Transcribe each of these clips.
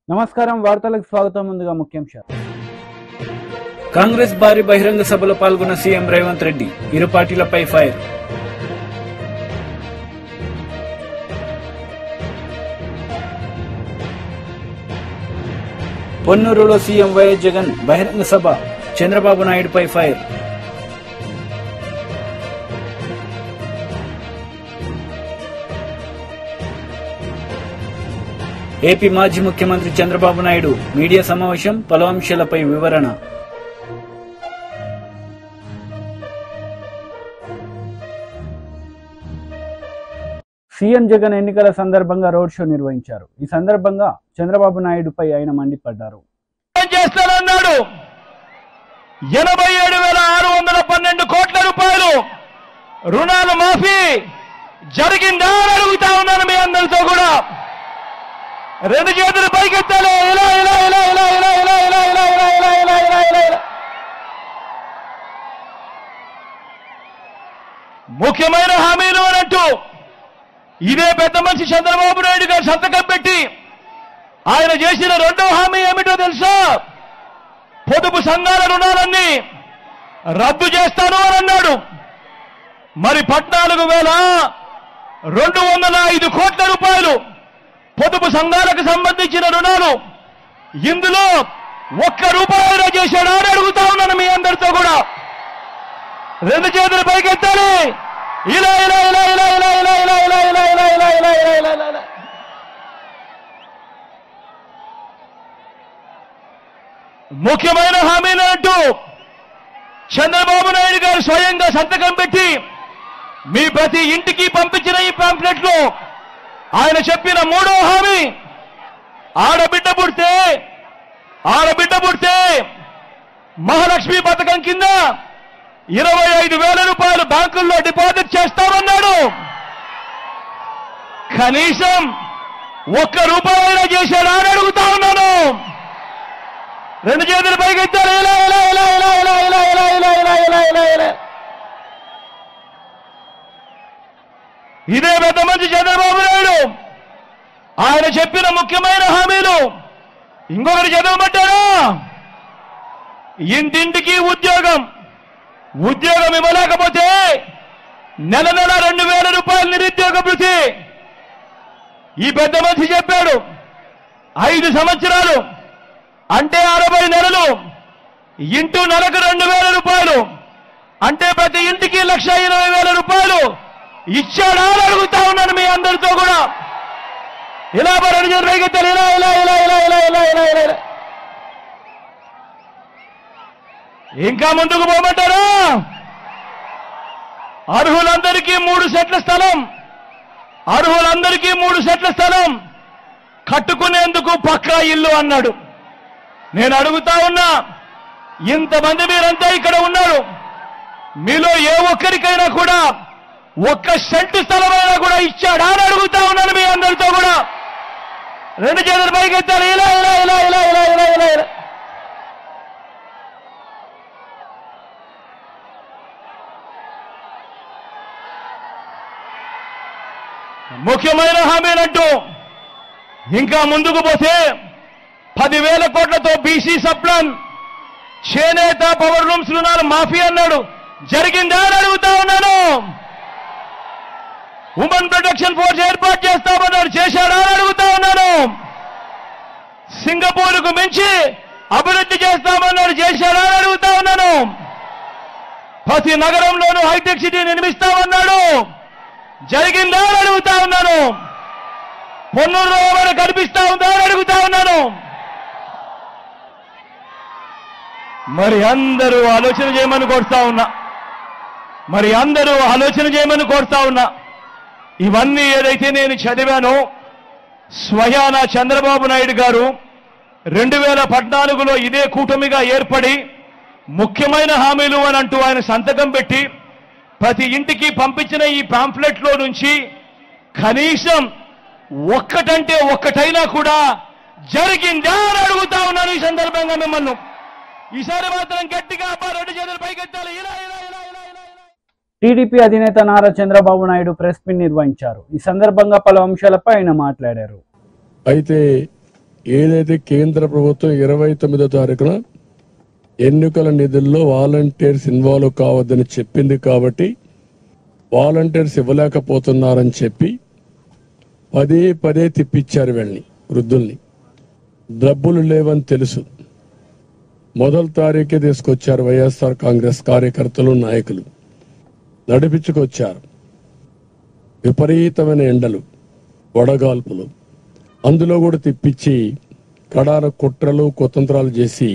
నమస్కారం వార్తలకు స్వాగతం ముందుగా ముఖ్యాంశాలు కాంగ్రెస్ భారీ బహిరంగ సభలో పాల్గొన్న సీఎం రేవంత్ రెడ్డి ఇరు పార్టీలపై ఫైర్ పొన్నూరులో సీఎం వైఎస్ జగన్ బహిరంగ సభ చంద్రబాబు నాయుడుపై ఫైర్ ఏపీ మాజీ ముఖ్యమంత్రి చంద్రబాబు నాయుడు మీడియా సమావేశం పలు అంశాలపై వివరణ సీఎం జగన్ ఎన్నికల సందర్భంగా రోడ్ షో నిర్వహించారు. ఈ సందర్భంగా చంద్రబాబు నాయుడుపై ఆయన మండిపడ్డారు. 87,612 కోట్ల రూపాయలు రుణాలు మాఫీ జరిగిందా అని అడుగుతా ఉన్నాను మీ అందరితో కూడా. రెండు చేతులు పైకెత్తాలి. ముఖ్యమైన హామీలు అనంటూ ఇదే పెద్ద మనిషి చంద్రబాబు నాయుడు గారు సంతకం పెట్టి ఆయన చేసిన రెండో హామీ ఏమిటో తెలుసా? పొదుపు సంఘాల రుణాలన్నీ రద్దు చేస్తాను అని అన్నాడు. మరి 14,205 కోట్ల రూపాయలు పొదుపు సంఘాలకు సంబంధించిన రుణాలు ఇందులో ₹1 చేశాడా అని అడుగుతా ఉన్నాను మీ అందరితో కూడా. రెండు చేతులు పైకెత్తాలి. ఇలా ఇలా ఇలా ఇలా ఇలా ఇలా ఇలా ఇలా ఇలా ఇలా ఇలా ఇలా ఇలా ఇలా ముఖ్యమైన హామీలు అంటూ చంద్రబాబు నాయుడు గారు స్వయంగా సంతకం పెట్టి మీ ప్రతి ఇంటికి పంపించిన ఈ పాంప్లెట్ లో ఆయన చెప్పిన మూడో హామీ, ఆడబిడ్డ పుడితే మహాలక్ష్మి పథకం కింద 25,000 రూపాయలు బ్యాంకుల్లో డిపాజిట్ చేస్తామన్నాడు. కనీసం ₹1 చేశాడా అని అడుగుతా ఉన్నాను. రెండు చేతులు పైకెత్తారు. ఇదే పెద్ద మంచి చంద్రబాబు నాయుడు ఆయన చెప్పిన ముఖ్యమైన హామీలు ఇంకొకటి చదవమంటారా? ఇంటింటికి ఉద్యోగం ఇవ్వలేకపోతే నెల 2,000 రూపాయలు నిరుద్యోగ భృతి. ఈ పెద్ద మనిషి చెప్పాడు 5 సంవత్సరాలు అంటే 60 నెలలు ఇంటూ నెలకు 2,000 రూపాయలు అంటే ప్రతి ఇంటికి 1,20,000 రూపాయలు ఇచ్చాడా అని అడుగుతా ఉన్నాను మీ అందరితో కూడా. ఇలా రెండు చేతులు పైకెత్తాలి. ఇలా ఇలా ఇలా ఇలా ఇలా ఇలా ఇలా ఇలా ఇంకా ముందుకు పోమంటారా? అర్హులందరికీ 3 సెట్ల స్థలం కట్టుకునేందుకు పక్కా ఇల్లు అన్నాడు. నేను అడుగుతా ఉన్నా, ఇంతమంది మీరంతా ఇక్కడ ఉన్నారు, మీలో ఏ ఒక్కరికైనా కూడా 1 సెంటు స్థలమైనా కూడా ఇచ్చాడా అని అడుగుతా ఉన్నాను మీ అందరితో కూడా. రెండు చేతులు పైకెత్తాలి. ఇలా ఇలా ఇలా ఇలా ఇలా ఇలా ఇలా ఇలా ముఖ్యమైన హామీలంటూ ఇంకా ముందుకు పోతే 10,000 కోట్లతో బీసీ సప్లాన్, చేనేత, పవర్ లూమ్స్ రుణాలు మాఫీ అన్నాడు. జరిగిందా అని అడుగుతా ఉన్నాను. ఉమెన్ ప్రొటెక్షన్ ఫోర్స్ ఏర్పాటు చేస్తామన్నాడు. చేశాడా అని అడుగుతా ఉన్నాను. సింగపూర్కు మించి అభివృద్ధి చేస్తామన్నాడు. చేశాడా అని అడుగుతా ఉన్నాను. ప్రతి నగరంలోనూ హైటెక్ సిటీ నిర్మిస్తామన్నాడు. జరిగిందా అని అడుగుతా ఉన్నాను. పొన్నూరులో ఏమైనా కనిపిస్తా ఉందా అని అడుగుతా ఉన్నాను. మరి అందరూ ఆలోచన చేయమని కోరుతా ఉన్నా. ఇవన్నీ ఏదైతే నేను చదివానో స్వయాన చంద్రబాబు నాయుడు గారు 2014లో ఇదే కూటమిగా ఏర్పడి ముఖ్యమైన హామీలు అని అంటూ ఆయన సంతకం పెట్టి ప్రతి ఇంటికి పంపించిన ఈ పాంప్లెట్ లో నుంచి కనీసం ఒక్కటంటే ఒక్కటైనా కూడా జరిగిందా అని అడుగుతా ఉన్నాను. ఈ సందర్భంగా మిమ్మల్ని ఈసారి మాత్రం గట్టిగా రెండు చేతులు పైకెత్తాలి. ఇలా ఇలా ఇలా ఇలా ఇలా టీడీపీ అధినేత నారా చంద్రబాబు నాయుడు ప్రెస్ మీట్ నిర్వహించారు. ఈ సందర్భంగా పలు అంశాలపై ఆయన మాట్లాడారు. అయితే ఏదైతే కేంద్ర ప్రభుత్వం 29వ తారీఖున ఎన్నికల నిధుల్లో వాలంటీర్స్ ఇన్వాల్వ్ కావద్దని చెప్పింది కాబట్టి వాలంటీర్స్ ఇవ్వలేకపోతున్నారని చెప్పి పదే పదే తిప్పించారు వీళ్ళని, వృద్ధుల్ని. డబ్బులు లేవని తెలుసు. మొదటి తారీఖే తీసుకొచ్చారు వైఎస్ఆర్ కాంగ్రెస్ కార్యకర్తలు, నాయకులు నడిపించుకొచ్చారు. విపరీతమైన ఎండలు, వడగాల్పులు, అందులో కూడా తిప్పించి కడాన కుట్రలు కుతంత్రాలు చేసి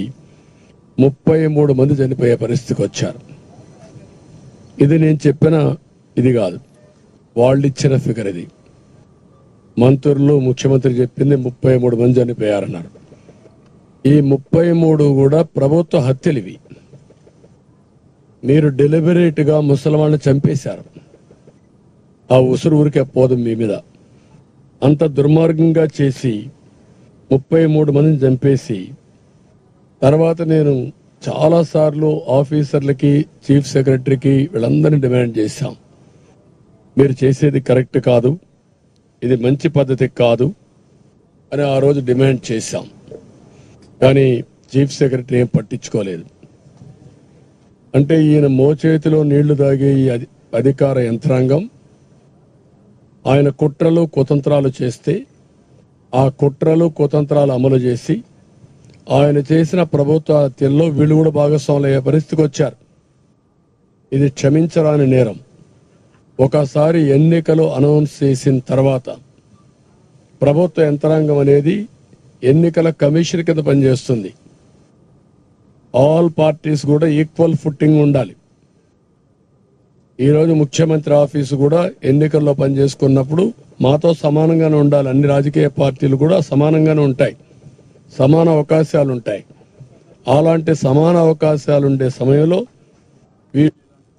33 మంది చనిపోయే పరిస్థితికి వచ్చారు. ఇది నేను చెప్పిన ఇది కాదు, వాళ్ళు ఇచ్చిన ఫిగర్. ఇది మంత్రులు, ముఖ్యమంత్రి చెప్పింది 33 మంది చనిపోయారన్నారు. ఈ 33 కూడా ప్రభుత్వ హత్యలు ఇవి. మీరు డెలిబరేట్ గా ముసలివాళ్ళని చంపేశారు. ఆ ఉసురు ఊరికే పోదు మీ మీద. అంత దుర్మార్గంగా చేసి 33 మందిని చంపేసి తర్వాత నేను చాలా సార్లు ఆఫీసర్లకి, చీఫ్ సెక్రటరీకి వీళ్ళందరినీ డిమాండ్ చేశాం, మీరు చేసేది కరెక్ట్ కాదు, ఇది మంచి పద్ధతి కాదు అని ఆ రోజు డిమాండ్ చేశాం. కానీ చీఫ్ సెక్రటరీ ఏం పట్టించుకోలేదు. అంటే ఈయన మోచేతిలో నీళ్లు తాగే ఈ అధికార యంత్రాంగం ఆయన కుట్రలు కుతంత్రాలు చేస్తే ఆ కుట్రలు కుతంత్రాలు అమలు చేసి ఆయన చేసిన ప్రభుత్వ హత్యల్లో వీళ్ళు కూడా భాగస్వాములు అయ్యే పరిస్థితికి వచ్చారు. ఇది క్షమించరాని నేరం. ఒకసారి ఎన్నికలు అనౌన్స్ చేసిన తర్వాత ప్రభుత్వ యంత్రాంగం అనేది ఎన్నికల కమిషన్ కింద పనిచేస్తుంది. ఆల్ పార్టీస్ కూడా ఈక్వల్ ఫుట్టింగ్ ఉండాలి. ఈరోజు ముఖ్యమంత్రి ఆఫీసు కూడా ఎన్నికల్లో పనిచేసుకున్నప్పుడు మాతో సమానంగానే ఉండాలి. అన్ని రాజకీయ పార్టీలు కూడా సమానంగానే ఉంటాయి, సమాన అవకాశాలు ఉంటాయి. అలాంటి సమాన అవకాశాలు ఉండే సమయంలో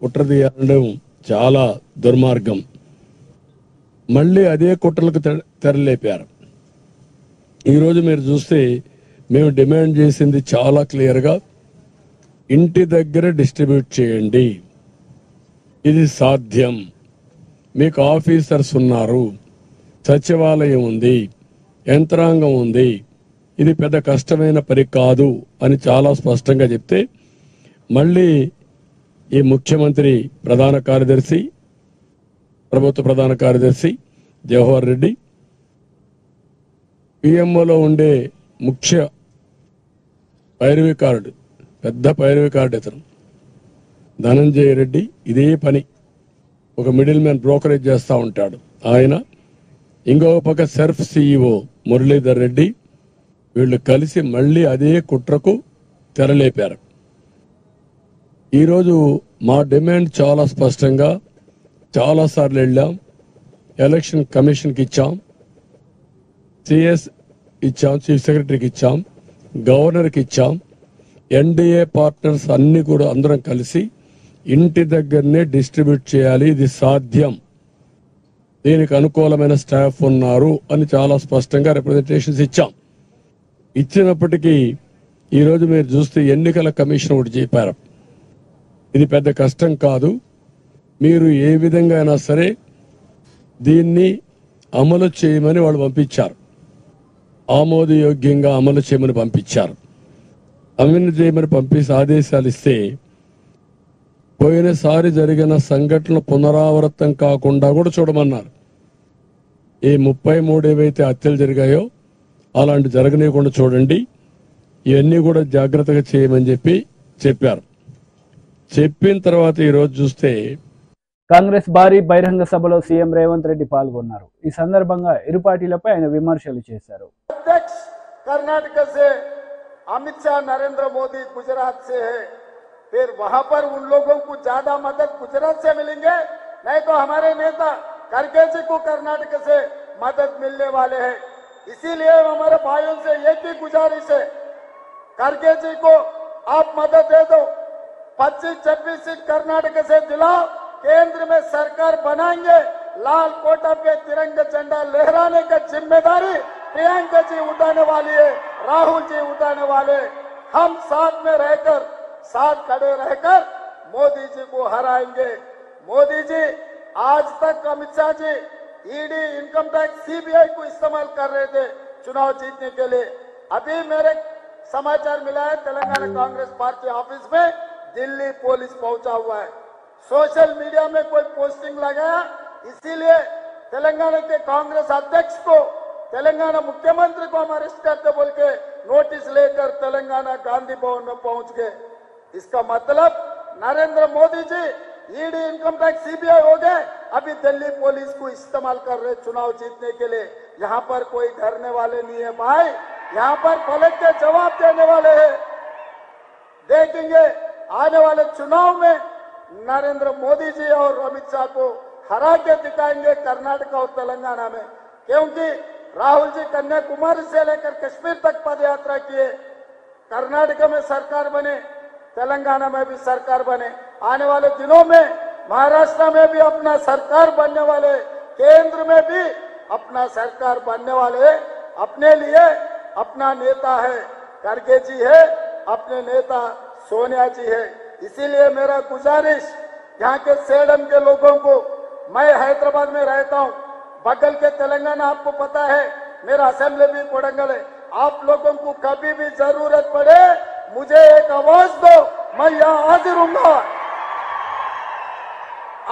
కుట్ర తీయడం చాలా దుర్మార్గం. మళ్ళీ అదే కుట్రలకు తెరలేపారు. ఈరోజు మీరు చూస్తే మేము డిమాండ్ చేసింది చాలా క్లియర్గా, ఇంటి దగ్గర డిస్ట్రిబ్యూట్ చేయండి. ఇది సాధ్యం. మీకు ఆఫీసర్స్ ఉన్నారు, సచివాలయం ఉంది, యంత్రాంగం ఉంది, ఇది పెద్ద కష్టమైన పని కాదు అని చాలా స్పష్టంగా చెప్తే మళ్ళీ ఈ ముఖ్యమంత్రి ప్రధాన కార్యదర్శి, ప్రభుత్వ ప్రధాన కార్యదర్శి జవహర్ రెడ్డి, పిఎంఓలో ఉండే ముఖ్య పైరవికారుడు, పెద్ద పైరవికారుడు ఇతను ధనంజయ రెడ్డి, ఇదే పని ఒక మిడిల్ మ్యాన్ బ్రోకరేజ్ చేస్తూ ఉంటాడు ఆయన. ఇంకొక పక్క సర్ఫ్ సిఇఓ మురళీధర్ రెడ్డి, వీళ్ళు కలిసి మళ్ళీ అదే కుట్రకు తెరలేపారు. ఈరోజు మా డిమాండ్ చాలా స్పష్టంగా చాలాసార్లు వెళ్ళాం, ఎలక్షన్ కమిషన్కి ఇచ్చాం, సిఎస్ ఇచ్చాం, చీఫ్ సెక్రటరీకి ఇచ్చాం, గవర్నర్కి ఇచ్చాం. ఎన్డీఏ పార్ట్నర్స్ అన్ని కూడా అందరం కలిసి ఇంటి దగ్గరనే డిస్ట్రిబ్యూట్ చేయాలి, ఇది సాధ్యం, దీనికి అనుకూలమైన స్టాఫ్ ఉన్నారు అని చాలా స్పష్టంగా రిప్రజెంటేషన్స్ ఇచ్చాం. ఇచ్చినప్పటికీ ఈరోజు మీరు చూస్తే ఎన్నికల కమిషన్ ఒకటి చెప్పారు, ఇది పెద్ద కష్టం కాదు, మీరు ఏ విధంగా అయినా సరే దీన్ని అమలు చేయమని వాళ్ళు పంపించారు. ఆమోదయోగ్యంగా అమలు చేయమని పంపించారు. అమలు చేయమని పంపించి ఆదేశాలు ఇస్తే పోయినసారి జరిగిన సంఘటనలు పునరావృతం కాకుండా కూడా చూడమన్నారు. ఈ 33 ఏవైతే హత్యలు జరిగాయో అలాంటి జరగనీయకుండా చూడండి, ఇవన్నీ కూడా జాగ్రత్తగా చేయమని చెప్పారు. చెప్పిన తర్వాత ఈరోజు చూస్తే కాంగ్రెస్ భారీ బహిరంగ సభలో సీఎం రేవంత్ రెడ్డి పాల్గొన్నారు. ఈ సందర్భంగా ఇరు పార్టీలపై ఆయన విమర్శలు చేశారు. अध्यक्ष कर्नाटक से अमित शाह, नरेंद्र मोदी गुजरात से है, फिर वहां पर उन लोगों को ज्यादा मदद गुजरात से मिलेंगे, नहीं तो हमारे नेता खड़गे जी को कर्नाटक से मदद मिलने वाले हैं. इसीलिए हमारे भाइयों से एक ही गुजारिश है, खड़गे जी को आप मदद दे दो, 25-26 सीट कर्नाटक से दिलाओ, केंद्र में सरकार बनाएंगे, लाल कोटा पे तिरंगा झंडा लहराने का जिम्मेदारी प्रियंका जी उठाने वाली है, राहुल जी उठाने वाले. हम साथ में रहकर, साथ खड़े रहकर मोदी जी को हराएंगे. मोदी जी आज तक Amit Shah ji ED, income tax, CBI को इस्तेमाल कर रहे थे चुनाव जीतने के लिए. अभी मेरे समाचार मिला है तेलंगाना कांग्रेस पार्टी ऑफिस में दिल्ली पुलिस पहुंचा हुआ है। सोशल मीडिया में कोई पोस्टिंग लगाया, इसीलिए तेलंगाना के कांग्रेस अध्यक्ष को, तेलंगाना मुख्यमंत्री को हम अरेस्ट करते बोल के नोटिस लेकर तेलंगाना गांधी भवन में पहुंच गए। इसका मतलब Narendra Modi ji ED, income tax, CBI हो गए, अभी दिल्ली पुलिस को इस्तेमाल कर रहे चुनाव जीतने के लिए। यहाँ पर कोई डरने वाले नहीं है भाई, यहाँ पर पलट के जवाब देने वाले हैं। देखेंगे आने वाले चुनाव में नरेंद्र मोदी जी और अमित शाह को हरा के दिखाएंगे कर्नाटक और तेलंगाना में, क्योंकि राहुल जी कन्याकुमारी से लेकर कश्मीर तक पद यात्रा किए। कर्नाटक में सरकार बने, तेलंगाना में भी सरकार बने, आने वाले दिनों में महाराष्ट्र में भी अपना सरकार बनने वाले, केंद्र में भी अपना सरकार बनने वाले। अपने लिए अपना नेता है खड़गे जी है, अपने नेता सोनिया जी है। इसीलिए मेरा गुजारिश यहाँ के सेडम के लोगों को, मैं हैदराबाद में रहता हूँ, बगल के तेलंगाना आपको पता है, मेरा असेंबली भी कोडंगल है। आप लोगों को कभी भी जरूरत पड़े मुझे एक आवाज दो, मैं यहाँ हाजिर हूँगा।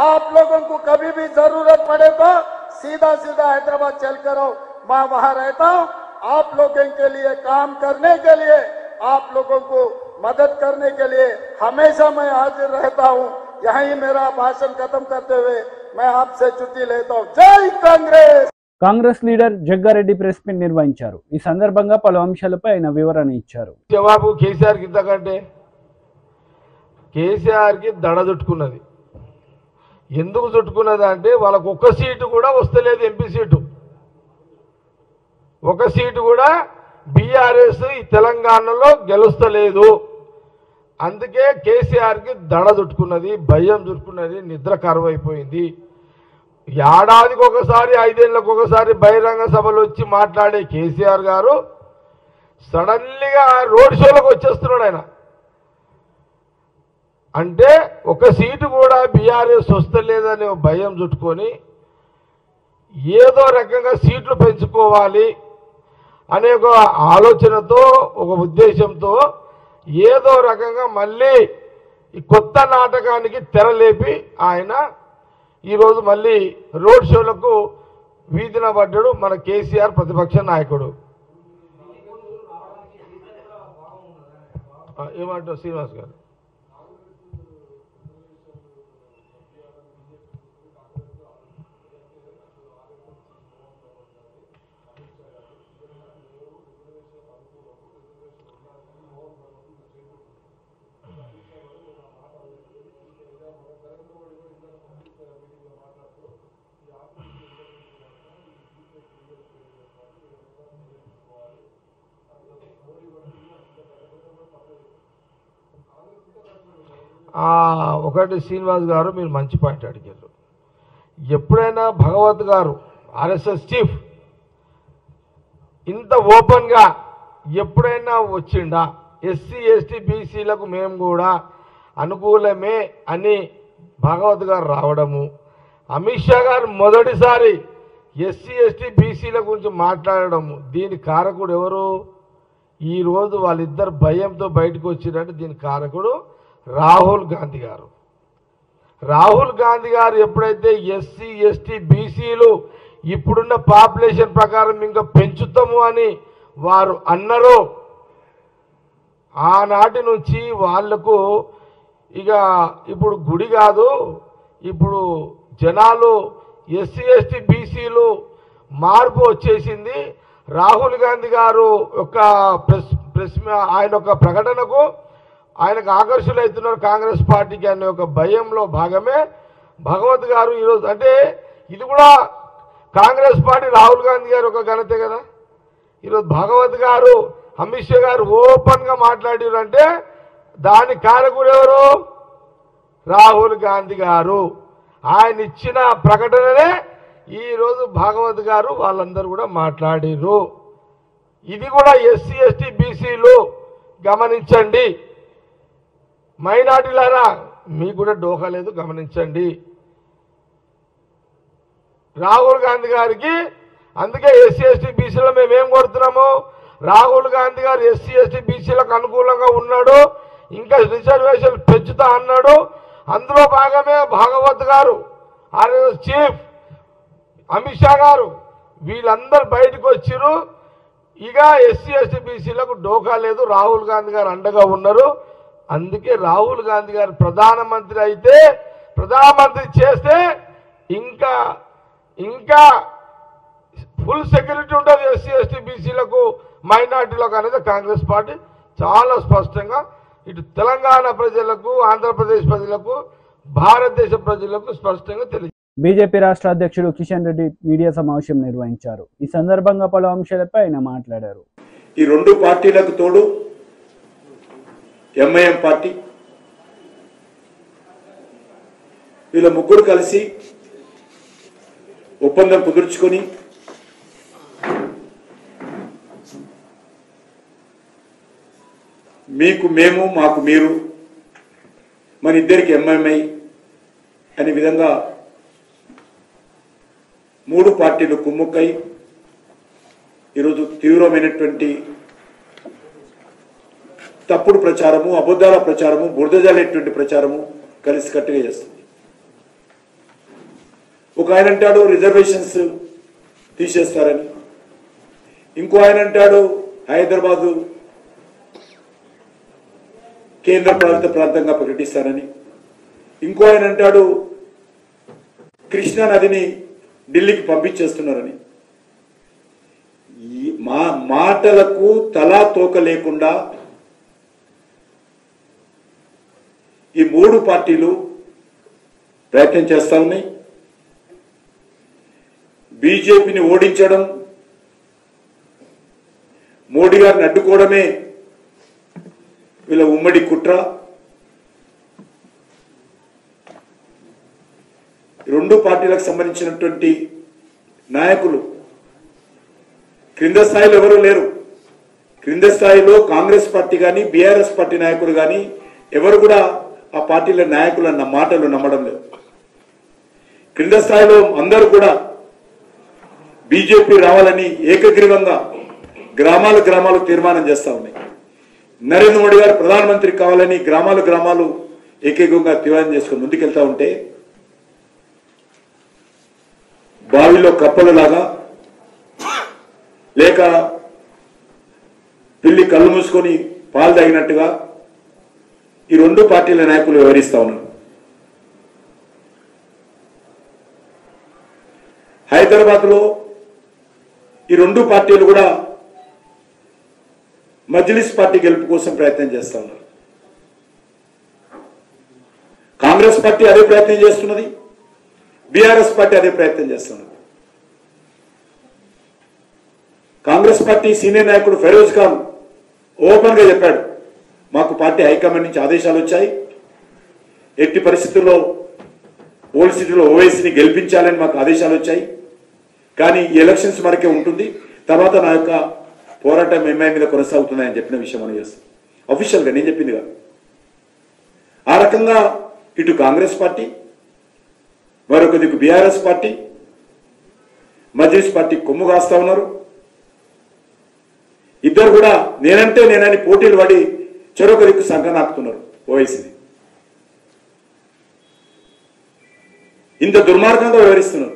आप लोगों को कभी भी जरूरत पड़े तो सीधा सीधा हैदराबाद चल कर आओ, मैं वहां रहता हूँ। आप लोगों के लिए काम करने के लिए, आप लोगों को मदद करने के लिए हमेशा मैं हाजिर रहता हूँ। यही मेरा भाषण खत्म करते हुए मैं आपसे छुट्टी लेता हूँ। जय Congress. Congress leader Jaggareddy press meet నిర్వహించారు. ఈ సందర్భంగా పలు అంశాలపై ఆయన వివరణ ఇచ్చారు. జవాబు కేసీఆర్ కి ఇంతకంటే కేసీఆర్ కి దడ చుట్టుకున్నది. ఎందుకు చుట్టుకున్నది అంటే వాళ్ళకు ఒక్క సీటు కూడా వస్తలేదు, ఎంపీ సీటు ఒక సీటు కూడా బీఆర్ఎస్ ఈ తెలంగాణలో గెలుస్తలేదు. అందుకే కేసీఆర్ కి దడ చుట్టుకున్నది, భయం చుట్టుకున్నది, నిద్ర కరువైపోయింది. ఏడాదికి ఒకసారి, 5 ఏళ్లకు ఒకసారి బహిరంగ సభలు వచ్చి మాట్లాడే కేసీఆర్ గారు సడన్లీగా రోడ్ షోలకు వచ్చేస్తున్నాడు. ఆయన అంటే ఒక సీటు కూడా బీఆర్ఎస్ వస్తలేదనే భయం చుట్టుకొని ఏదో రకంగా సీట్లు పెంచుకోవాలి అనే ఒక ఆలోచనతో, ఒక ఉద్దేశంతో ఏదో రకంగా మళ్ళీ ఈ కొత్త నాటకానికి తెరలేపి ఆయన ఈరోజు మళ్ళీ రోడ్ షోలకు వీధిన పడ్డాడు మన కేసీఆర్ ప్రతిపక్ష నాయకుడు. ఏమంటారు శ్రీనివాస్ గారు? ఒకటి శ్రీనివాస్ గారు మీరు మంచి పాయింట్ అడిగారు. ఎప్పుడైనా భగవత్ గారు ఆర్ఎస్ఎస్ చీఫ్ ఇంత ఓపెన్గా ఎప్పుడైనా వచ్చిండా? ఎస్సీ ఎస్టీ బీసీలకు మేము కూడా అనుకూలమే అని భాగవత్ గారు రావడము, అమిత్ షా గారు మొదటిసారి ఎస్సీ ఎస్టీ బీసీల గురించి మాట్లాడడము, దీని కారకుడు ఎవరు? ఈరోజు వాళ్ళిద్దరు భయంతో బయటకు వచ్చినట్టు దీని కారకుడు రాహుల్ గాంధీ గారు. రాహుల్ గాంధీ గారు ఎప్పుడైతే ఎస్సీ ఎస్టీ బీసీలు ఇప్పుడున్న పాపులేషన్ ప్రకారం ఇంకా పెంచుతాము అని వారు అన్నారో, ఆనాటి నుంచి వాళ్లకు ఇక ఇప్పుడు గుడి కాదు, ఇప్పుడు జనాలు ఎస్సీ ఎస్టీ బీసీలు మార్పు వచ్చేసింది. రాహుల్ గాంధీ గారు యొక్క ఆయన యొక్క ప్రకటనకు ఆయనకు ఆకర్షులవుతున్నారు కాంగ్రెస్ పార్టీకి అనే ఒక భయంలో భాగమే భగవత్ గారు ఈరోజు. అంటే ఇది కూడా కాంగ్రెస్ పార్టీ రాహుల్ గాంధీ గారు ఒక ఘనతే కదా. ఈరోజు భగవత్ గారు, అమిత్ షా గారు ఓపెన్గా మాట్లాడారంటే దాని కారకుడు ఎవరు? రాహుల్ గాంధీ గారు. ఆయన ఇచ్చిన ప్రకటననే ఈరోజు భాగవత్ గారు వాళ్ళందరూ కూడా మాట్లాడారు. ఇది కూడా ఎస్సీ ఎస్టీ బీసీలు గమనించండి, మైనార్టీలారా మీకు కూడా డోకా లేదు, గమనించండి. రాహుల్ గాంధీ గారికి అందుకే ఎస్సీ ఎస్టీ బీసీలో మేమేం కోరుతున్నాము? రాహుల్ గాంధీ గారు ఎస్సీ ఎస్టీ బీసీలకు అనుకూలంగా ఉన్నాడు, ఇంకా రిజర్వేషన్ పెంచుతా అన్నాడు. అందులో భాగమే భాగవత్ గారు, ఆర్ఎస్ చీఫ్, అమిత్ షా గారు వీళ్ళందరూ బయటకు వచ్చిరు. ఇక ఎస్సీ ఎస్టీ బీసీలకు డోకా లేదు, రాహుల్ గాంధీ గారు అండగా ఉన్నారు. అందుకే రాహుల్ గాంధీ గారు ప్రధానమంత్రి చేస్తే ఇంకా ఇంకా ఫుల్ సెక్యూరిటీ ఉంటుంది ఎస్సీ ఎస్టీ బీసీలకు, మైనార్టీలకు అనేది కాంగ్రెస్ పార్టీ చాలా స్పష్టంగా ఇటు తెలంగాణ ప్రజలకు, ఆంధ్రప్రదేశ్ ప్రజలకు, భారతదేశ ప్రజలకు స్పష్టంగా తెలియదు. బీజేపీ రాష్ట్ర అధ్యక్షుడు కిషన్ రెడ్డి మీడియా సమావేశం నిర్వహించారు. ఈ సందర్భంగా పలు అంశాలపై ఆయన మాట్లాడారు. ఈ రెండు పార్టీలకు తోడు ఎంఐఎం పార్టీ, వీళ్ళ ముగ్గురు కలిసి ఒప్పందం కుదుర్చుకొని మీకు మేము మాకు మీరు, మన ఇద్దరికి ఎంఐఎంఐ అనే విధంగా మూడు పార్టీలు కుమ్ముక్కై ఈరోజు తీవ్రమైనటువంటి తప్పుడు ప్రచారము, అబద్ధాల ప్రచారము, బురదజాలేటువంటి ప్రచారము కలిసికట్టుగా చేస్తుంది. ఒక ఆయన అంటాడు రిజర్వేషన్స్ తీసేస్తారని, ఇంకో ఆయన అంటాడు హైదరాబాదు కేంద్ర పాలిత ప్రాంతంగా ప్రకటిస్తారని, ఇంకో ఆయన అంటాడు కృష్ణా నదిని ఢిల్లీకి పంపించేస్తున్నారని. మా మాటలకు తలా తోక లేకుండా ఈ మూడు పార్టీలు ప్రయత్నం చేస్తా ఉన్నాయి. బీజేపీని ఓడించడం, మోడీ గారిని అడ్డుకోవడమే వీళ్ళ ఉమ్మడి కుట్ర. రెండు పార్టీలకు సంబంధించినటువంటి నాయకులు క్రింద స్థాయిలో ఎవరూ లేరు. క్రింద స్థాయిలో కాంగ్రెస్ పార్టీ కానీ బీఆర్ఎస్ పార్టీ నాయకులు కానీ ఎవరు కూడా ఆ పార్టీల నాయకుల మాటలు నమ్మడం లేదు. క్రింద స్థాయిలో అందరూ కూడా బీజేపీ రావాలని ఏకగ్రీవంగా గ్రామాలు తీర్మానం చేస్తా ఉన్నాయి. నరేంద్ర మోడీ గారు ప్రధానమంత్రి కావాలని గ్రామాలు ఏకైకంగా తీర్మానం చేసుకుని ముందుకెళ్తా ఉంటే బావిలో కప్పలలాగా లేక పిల్లి కళ్ళు మూసుకొని పాలు తాగినట్టుగా ఈ రెండు పార్టీల నాయకులు వివరిస్తా ఉన్నారు. హైదరాబాద్ లో ఈ రెండు పార్టీలు కూడా మజ్లిస్ పార్టీ గెలుపు కోసం ప్రయత్నం చేస్తా ఉన్నారు. కాంగ్రెస్ పార్టీ అదే ప్రయత్నం చేస్తున్నది, బీఆర్ఎస్ పార్టీ అదే ప్రయత్నం చేస్తున్నది. కాంగ్రెస్ పార్టీ సీనియర్ నాయకుడు ఫెరోజ్ ఖాన్ ఓపెన్ గా చెప్పాడు, మాకు పార్టీ హైకమాండ్ నుంచి ఆదేశాలు వచ్చాయి, ఎట్టి పరిస్థితుల్లో ఓల్డ్ సిటీలో ఓవైసీని గెలిపించాలని మాకు ఆదేశాలు వచ్చాయి, కానీ ఈ ఎలక్షన్స్ వరకే ఉంటుంది, తర్వాత నా యొక్క పోరాటం ఎంఐ మీద కొనసాగుతుందని చెప్పిన విషయం మనం చేస్తాం. అఫీషియల్ గా నేను చెప్పింది కాదు. ఆ రకంగా ఇటు కాంగ్రెస్ పార్టీ, మరొక దిక్కు బీఆర్ఎస్ పార్టీ, మజ్లిస్ పార్టీ కొమ్ము కాస్తా ఉన్నారు. ఇద్దరు కూడా నేనంటే నేనని పోటీలు పడి చెరొక దిక్కు సంకనాకుతున్నారు ఓవైసీని. ఇంత దుర్మార్గంగా వ్యవహరిస్తున్నారు.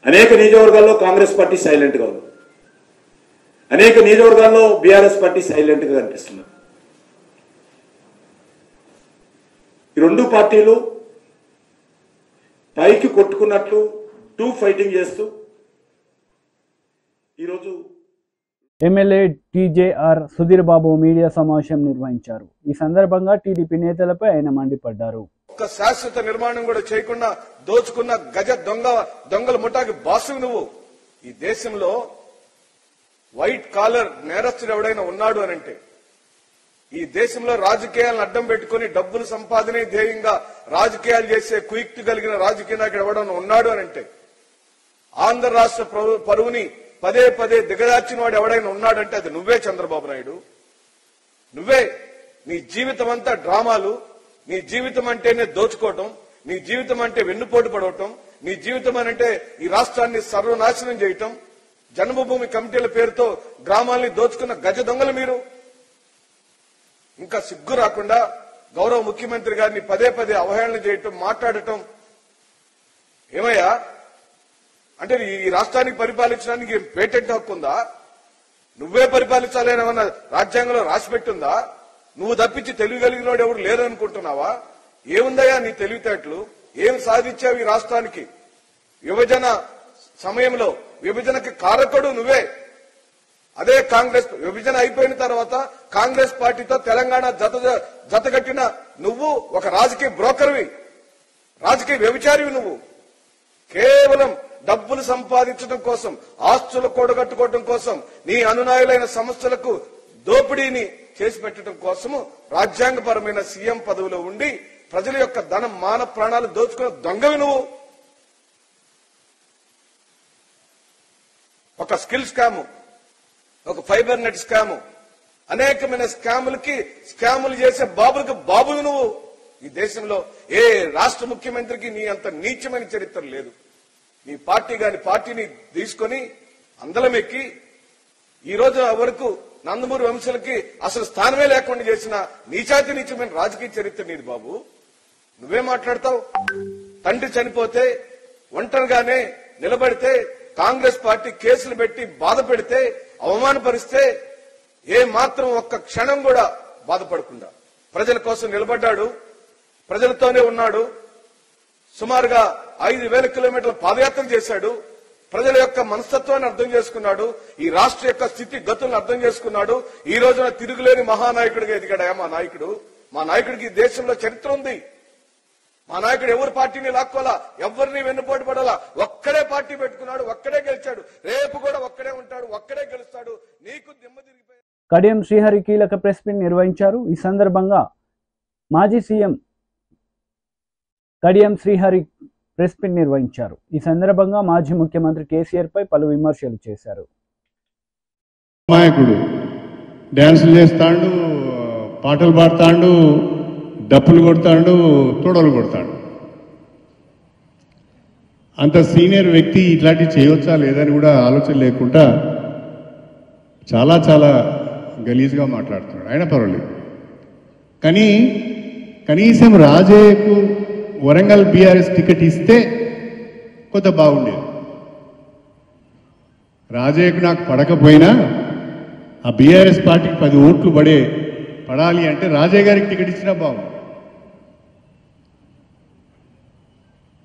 అనేక నియోజకవర్గాల్లో కాంగ్రెస్ పార్టీ సైలెంట్ గా ఉంది, అనేక నియోజకవర్గాల్లో బీఆర్ఎస్ పార్టీ సైలెంట్ గా కనిపిస్తున్నారు. ఈ రెండు పార్టీలు పైకి కొట్టుకున్నట్లు ఫైటింగ్ చేస్తూ ఈరోజు MLA TJR Sudheer Babu media సమావేశం నిర్వహించారు. ఈ సందర్భంగా టీడీపీ నేతలపై ఆయన మండిపడ్డారు. ఒక్క శాశ్వత నిర్మాణం కూడా చేయకుండా దోచుకున్న గజ దొంగల ముఠాకి బాసు నువ్వు. ఈ దేశంలో వైట్ కాలర్ నేరస్తుడు ఎవడైనా ఉన్నాడు అనంటే, ఈ దేశంలో రాజకీయాలను అడ్డం పెట్టుకుని డబ్బులు సంపాదనే ధ్యేయంగా రాజకీయాలు చేసే కుయుక్తి కలిగిన రాజకీయ నాయకుడు ఎవడైనా ఉన్నాడు అనంటే, ఆంధ్ర రాష్ట్ర పరువుని పదే దిగజార్చిన వాడు ఎవడైనా ఉన్నాడంటే అది నువ్వే చంద్రబాబు నాయుడు. నువ్వే. నీ జీవితం అంతా డ్రామాలు, నీ జీవితం అంటేనే దోచుకోవటం, నీ జీవితం అంటే వెన్నుపోటు పడవటం, నీ జీవితం అంటే ఈ రాష్ట్రాన్ని సర్వనాశనం చేయటం, జన్మభూమి కమిటీల పేరుతో గ్రామాల్ని దోచుకున్న గజ దొంగలు మీరు. ఇంకా సిగ్గు రాకుండా గౌరవ ముఖ్యమంత్రి గారిని పదే పదే అవహేళన చేయటం, మాట్లాడటం. ఏమయ్యా అంటే ఈ రాష్ట్రానికి పరిపాలించడానికి పేటెంట్ హక్కు ఉందా? నువ్వే పరిపాలించాలని ఏమన్నా రాజ్యాంగంలో రాసిపెట్టుందా? నువ్వు తప్పించి తెలియగలిగిన వాడు ఎవరు లేరనుకుంటున్నావా? ఏముందయ్యా నీ తెలివితేటలు? ఏం సాధించావు ఈ రాష్ట్రానికి? విభజన సమయంలో విభజనకి కారకుడు నువ్వే. అదే కాంగ్రెస్ విభజన అయిపోయిన తర్వాత కాంగ్రెస్ పార్టీతో తెలంగాణ జతగట్టిన నువ్వు ఒక రాజకీయ బ్రోకర్వి, రాజకీయ వ్యభిచారివి. నువ్వు కేవలం డబ్బులు సంపాదించడం కోసం, ఆస్తులు కూడగట్టుకోవడం కోసం, నీ అనునాయులైన సంస్థలకు దోపిడీని చేసి పెట్టడం కోసము రాజ్యాంగపరమైన సీఎం పదవిలో ఉండి ప్రజల యొక్క ధనం, మాన ప్రాణాలు దోచుకున్న దొంగవి నువ్వు. ఒక స్కిల్ స్కాము, ఒక ఫైబర్ నెట్ స్కాము, అనేకమైన స్కాములు చేసే బాబులకు బాబులు నువ్వు. ఈ దేశంలో ఏ రాష్ట్ర ముఖ్యమంత్రికి నీ అంత నీచమైన చరిత్ర లేదు. నీ పార్టీని తీసుకొని అందలం ఎక్కి ఈ రోజు వరకు నందమూరి వంశులకి అసలు స్థానమే లేకుండా చేసిన నీచాతి నీచమైన రాజకీయ చరిత్ర నీది బాబు. నువ్వే మాట్లాడతావు? తండ్రి చనిపోతే ఒంటరిగానే నిలబడితే కాంగ్రెస్ పార్టీ కేసులు పెట్టి బాధ పెడితే, అవమానపరిస్తే ఏ మాత్రం ఒక్క క్షణం కూడా బాధపడకుండా ప్రజల కోసం నిలబడ్డాడు, ప్రజలతోనే ఉన్నాడు. సుమారుగా 5,000 కిలోమీటర్ల పాదయాత్ర చేశాడు. ప్రజల యొక్క మనస్తత్వాన్ని అర్థం చేసుకున్నాడు. ఈ రాష్ట్ర యొక్క స్థితి గతులను అర్థం చేసుకున్నాడు. ఈ రోజున తిరుగులేని మహానాయకుడిగా ఎదిగాడా మా నాయకుడు. మా నాయకుడికి ఈ దేశంలో చరిత్ర ఉంది. మా నాయకుడు ఎవరి పార్టీని లాక్కోలా, ఎవరిని వెన్నుపోటు పడాలా, ఒక్కడే పార్టీ పెట్టుకున్నాడు, ఒక్కడే గెలిచాడు, రేపు కూడా ఒక్కడే ఉంటాడు, ఒక్కడే గెలుస్తాడు. నీకు దిమ్మ తిరిగిపోయి. కడియం శ్రీహరి కీలక ప్రెస్ మీట్ నిర్వహించారు. ఈ సందర్భంగా మాజీ CM Kadiyam Srihari press meet నిర్వహించారు. ఈ సందర్భంగా మాజీ ముఖ్యమంత్రి కేసీఆర్ పై పలు విమర్శలు చేశారు. నాయకుడు డ్యాన్సులు చేస్తాడు, పాటలు పాడతాడు, డప్పులు కొడతాడు, తోడలు కొడతాడు. అంత సీనియర్ వ్యక్తి ఇట్లాంటివి చేయవచ్చా లేదని కూడా ఆలోచన లేకుండా చాలా చాలా గలీజ్గా మాట్లాడుతున్నాడు. అయినా పర్వాలేదు. కానీ కనీసం రాజయ్యకు వరంగల్ బీఆర్ఎస్ టికెట్ ఇస్తే కొంత బాగుండేది. రాజయ్యకు నాకు పడకపోయినా ఆ బీఆర్ఎస్ పార్టీకి 10 ఓట్లు పడాలి అంటే రాజయ్య గారికి టికెట్ ఇచ్చినా బాగుంది.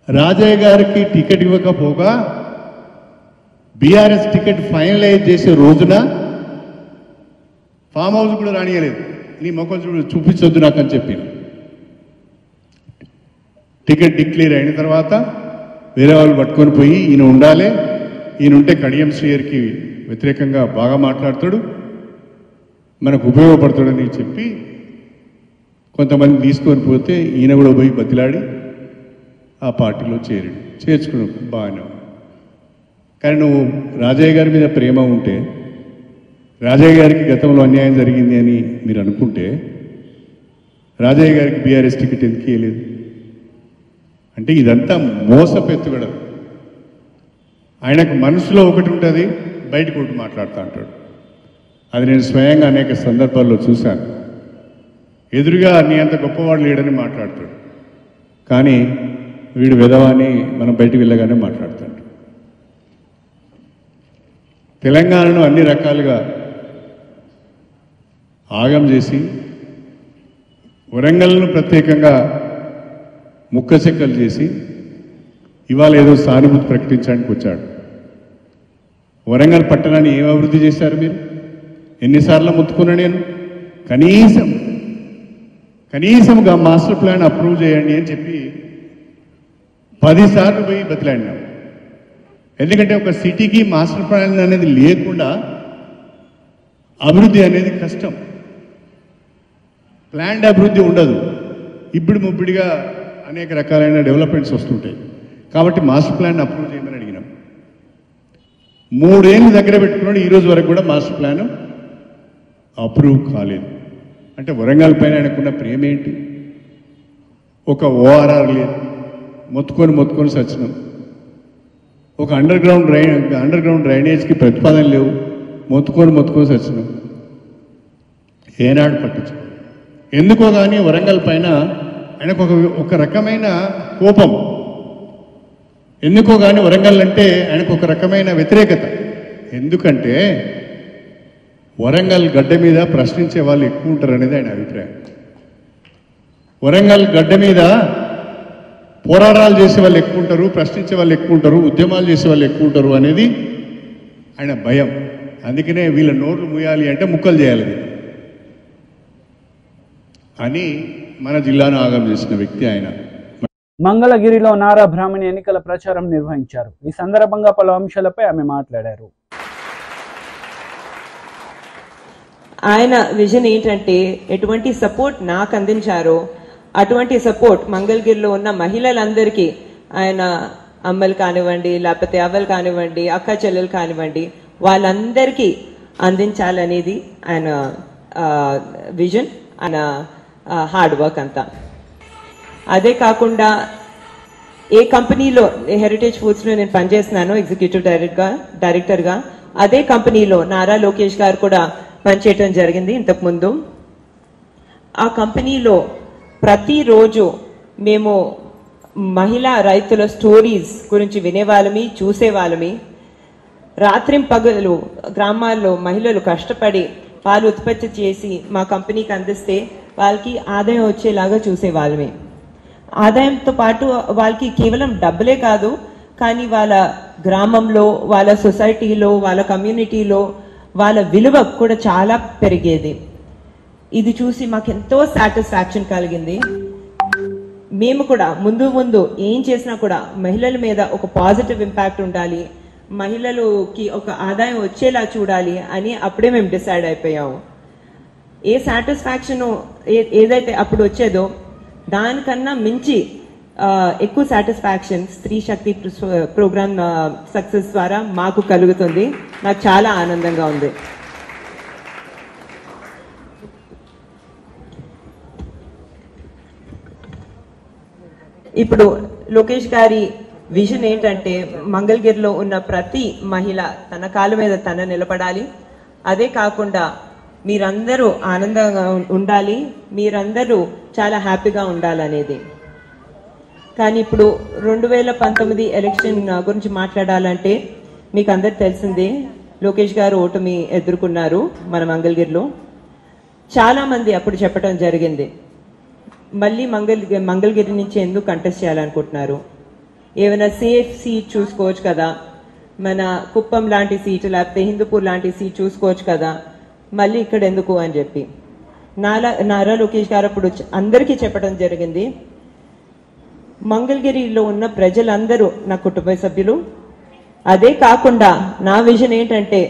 రాజయ్య గారికి టికెట్ ఇవ్వకపోగా బీఆర్ఎస్ టికెట్ ఫైనలైజ్ చేసే రోజున ఫామ్ హౌస్ కూడా రానియలేదు. నీ మొక్కలు చూపించొద్దు నాకు అని చెప్పి టికెట్ డిక్లేర్ అయిన తర్వాత వేరే వాళ్ళు పట్టుకొని పోయి ఈయన ఉండాలి, ఈయన ఉంటే కడియం శ్రీహరికి వ్యతిరేకంగా బాగా మాట్లాడతాడు, మనకు ఉపయోగపడతాడని చెప్పి కొంతమంది తీసుకొని పోతే ఈయన కూడా పోయి బతిలాడి ఆ పార్టీలో చేర్చుకున్నాం. బాగానే. కానీ నువ్వు రాజయ్య గారి మీద ప్రేమ ఉంటే, రాజయ్య గారికి గతంలో అన్యాయం జరిగింది అని మీరు అనుకుంటే రాజయ్య గారికి బీఆర్ఎస్ టికెట్ ఎందుకు ఇవ్వలేదు? అంటే ఇదంతా మోసపెత్తుగడ. ఆయనకు మనసులో ఒకటి ఉంటుంది, బయటకు ఒకటి మాట్లాడుతూ అంటాడు. అది నేను స్వయంగా అనేక సందర్భాల్లో చూశాను. ఎదురుగా నీ అంత గొప్పవాడు లేడని మాట్లాడతాడు, కానీ వీడు వెధవాని మనం బయటికి వెళ్ళగానే మాట్లాడతాడు. తెలంగాణను అన్ని రకాలుగా ఆగం చేసి వరంగల్ను ప్రత్యేకంగా ముక్కచెక్కలు చేసి ఇవాళ ఏదో సానుభూతి ప్రకటించడానికి వచ్చాడు. వరంగల్ పట్టణాన్ని ఏం అభివృద్ధి చేశారు మీరు? ఎన్నిసార్లు ముత్తుకున్నా నేను కనీసంగా మాస్టర్ ప్లాన్ అప్రూవ్ చేయండి అని చెప్పి 10 సార్లు పోయి బతిలాడినాం. ఎందుకంటే ఒక సిటీకి మాస్టర్ ప్లాన్ అనేది లేకుండా అభివృద్ధి అనేది కష్టం. ప్లాన్డ్ అభివృద్ధి ఉండదు. ఇప్పుడు ముబ్బిడిగా అనేక రకాలైన డెవలప్మెంట్స్ వస్తుంటాయి. కాబట్టి మాస్టర్ ప్లాన్ అప్రూవ్ చేయమని అడిగినాం. 3 ఏళ్ళు దగ్గర పెట్టుకున్నాడు, ఈరోజు వరకు కూడా మాస్టర్ ప్లాన్ అప్రూవ్ కాలేదు. అంటే వరంగల్ పైన ఆయనకున్న ప్రేమ ఏంటి? ఒక ఓఆర్ఆర్ లేదు, మొత్తుకొని సచ్చినాం. ఒక అండర్ గ్రౌండ్ డ్రైనేజ్కి ప్రతిపాదన లేవు, మొత్తుకొని సచ్చినాం. ఏనాడు పట్టించు. ఎందుకో కానీ వరంగల్ పైన ఆయనకు ఒక రకమైన కోపం. ఎందుకో కానీ వరంగల్ అంటే ఆయనకు ఒక రకమైన వ్యతిరేకత. ఎందుకంటే వరంగల్ గడ్డ మీద ప్రశ్నించే వాళ్ళు ఎక్కువ ఉంటారు అనేది ఆయన అభిప్రాయం. వరంగల్ గడ్డ మీద పోరాటాలు చేసే వాళ్ళు ఎక్కువ ఉంటారు, ప్రశ్నించే వాళ్ళు ఎక్కువ ఉంటారు, ఉద్యమాలు చేసే వాళ్ళు ఎక్కువ ఉంటారు అనేది ఆయన భయం. అందుకనే వీళ్ళ నోట్లు మూయాలి అంటే ముక్కలు చేయాలి అని మన జిల్లాను ఆగం చేసిన వ్యక్తి ఆయన. మంగళగిరిలో నారా బ్రాహ్మణి ఎన్నికల ప్రచారం నిర్వహించారు. ఈ సందర్భంగా పలు అంశాలపై ఆమె మాట్లాడారు. ఆయన విజన్ ఏంటంటే ఎటువంటి సపోర్ట్ నాకు అందించారో అటువంటి సపోర్ట్ మంగళగిరిలో ఉన్న మహిళలందరికీ, ఆయన అమ్మలు కానివ్వండి, లేకపోతే అవ్వలు కానివ్వండి, అక్క చెల్లెలు కానివ్వండి, వాళ్ళందరికీ అందించాలనేది ఆయన విజన్, ఆయన హార్డ్ వర్క్ అంతా. అదే కాకుండా ఏ కంపెనీలో హెరిటేజ్ ఫుడ్స్లో నేను పనిచేస్తున్నాను ఎగ్జిక్యూటివ్ డైరెక్టర్గా, అదే కంపెనీలో నారా లోకేష్ గారు కూడా పనిచేయటం జరిగింది ఇంతకుముందు. ఆ కంపెనీలో ప్రతిరోజు మేము మహిళా రైతుల స్టోరీస్ గురించి వినేవాళ్ళమి, చూసేవాళ్ళమి. రాత్రింపగలు గ్రామాల్లో మహిళలు కష్టపడి పాలు ఉత్పత్తి చేసి మా కంపెనీకి అందిస్తే వాళ్ళకి ఆదాయం వచ్చేలాగా చూసేవాళ్ళమే. ఆదాయంతో పాటు వాళ్ళకి కేవలం డబ్బులే కాదు, కానీ వాళ్ళ గ్రామంలో, వాళ్ళ సొసైటీలో, వాళ్ళ కమ్యూనిటీలో వాళ్ళ విలువ కూడా చాలా పెరిగేది. ఇది చూసి మాకు ఎంతో సాటిస్ఫాక్షన్ కలిగింది. మేము కూడా ముందు ఏం చేసినా కూడా మహిళల మీద ఒక పాజిటివ్ ఇంపాక్ట్ ఉండాలి, మహిళలకి ఒక ఆదాయం వచ్చేలా చూడాలి అని అప్పుడే మేము డిసైడ్ అయిపోయాము. ఏ సాటిస్ఫాక్షన్ ఏదైతే అప్పుడు వచ్చేదో దానికన్నా మించి ఎక్కువ సాటిస్ఫాక్షన్ స్త్రీ శక్తి ప్రోగ్రామ్ సక్సెస్ ద్వారా మాకు కలుగుతుంది. నాకు చాలా ఆనందంగా ఉంది. ఇప్పుడు లోకేష్ గారి విజన్ ఏంటంటే మంగళగిరిలో ఉన్న ప్రతి మహిళ తన కాళ్ళ మీద తన నిలబడాలి. అదే కాకుండా మీరందరూ ఆనందంగా ఉండాలి, మీరందరూ చాలా హ్యాపీగా ఉండాలనేది. కానీ ఇప్పుడు 2019 ఎలక్షన్ గురించి మాట్లాడాలంటే మీకు అందరు తెలిసిందే, లోకేష్ గారు ఓటమి ఎదుర్కొన్నారు మన మంగళగిరిలో. చాలా మంది అప్పుడు చెప్పడం జరిగింది, మళ్ళీ మంగళగిరి నుంచి ఎందుకు కంటెస్ట్ చేయాలనుకుంటున్నారు, ఏమైనా సేఫ్ సీట్ చూసుకోవచ్చు కదా, మన కుప్పం లాంటి సీట్ లేకపోతే హిందూపూర్ లాంటి సీట్ చూసుకోవచ్చు కదా, మళ్ళీ ఇక్కడ ఎందుకు అని చెప్పి నారా లోకేష్ గారు అప్పుడు అందరికీ చెప్పడం జరిగింది, మంగళగిరిలో ఉన్న ప్రజలందరూ నా కుటుంబ సభ్యులు. అదే కాకుండా నా విజన్ ఏంటంటే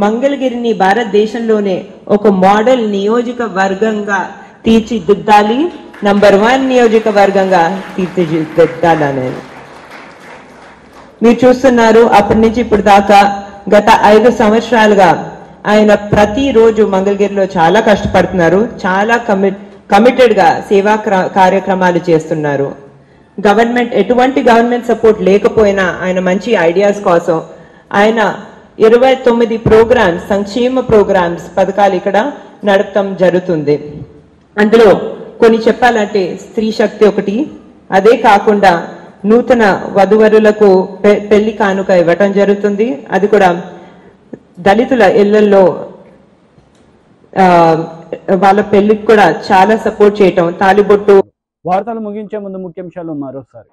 మంగళగిరిని భారతదేశంలోనే ఒక మోడల్ నియోజకవర్గంగా తీర్చిదిద్దాలి, నంబర్ 1 నియోజకవర్గంగా తీర్చిదిద్దాలనేది. మీరు చూస్తున్నారు అప్పటి నుంచి ఇప్పుడు దాకా గత 5 సంవత్సరాలుగా ఆయన ప్రతిరోజు మంగళగిరిలో చాలా కష్టపడుతున్నారు, చాలా కమిటెడ్ గా సేవా కార్యక్రమాలు చేస్తున్నారు. ఎటువంటి గవర్నమెంట్ సపోర్ట్ లేకపోయినా ఆయన మంచి ఐడియాస్ కోసం ఆయన 29 ప్రోగ్రామ్స్, సంక్షేమ ప్రోగ్రామ్స్, పథకాలు ఇక్కడ నడపడం జరుగుతుంది. అందులో కొన్ని చెప్పాలంటే స్త్రీ శక్తి ఒకటి. అదే కాకుండా నూతన వధువరులకు పెళ్లి కానుక ఇవ్వటం జరుగుతుంది. అది కూడా దళితుల ఇళ్లలో వాళ్ళ పెళ్లికి కూడా చాలా సపోర్ట్ చేయటం, తాలిబొట్టు. వార్తలు ముగించే ముందు ముఖ్యాంశాలు మరోసారి.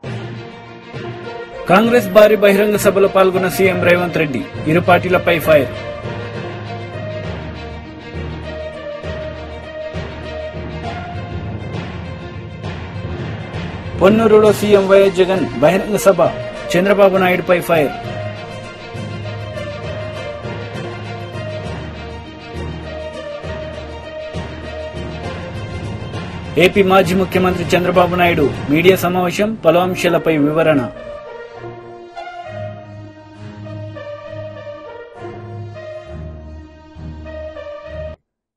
కాంగ్రెస్ భారీ బహిరంగ సభలో పాల్గొన్న సీఎం రేవంత్ రెడ్డి, ఇరు పార్టీలపై ఫైర్. పొన్నూరులో సీఎం వైఎస్ జగన్ బహిరంగ సభ, చంద్రబాబు నాయుడుపై ఫైర్. ఏపీ మాజీ ముఖ్యమంత్రి చంద్రబాబు నాయుడు మీడియా సమావేశం, పలు అంశాలపై వివరణ.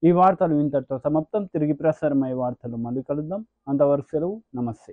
ఈ వార్తలు ఇంతటితో సమాప్తం. తిరిగి ప్రసారమయ్యే వార్తలు మళ్ళీ కలుద్దాం. అంతవరకు సెలవు. నమస్తే.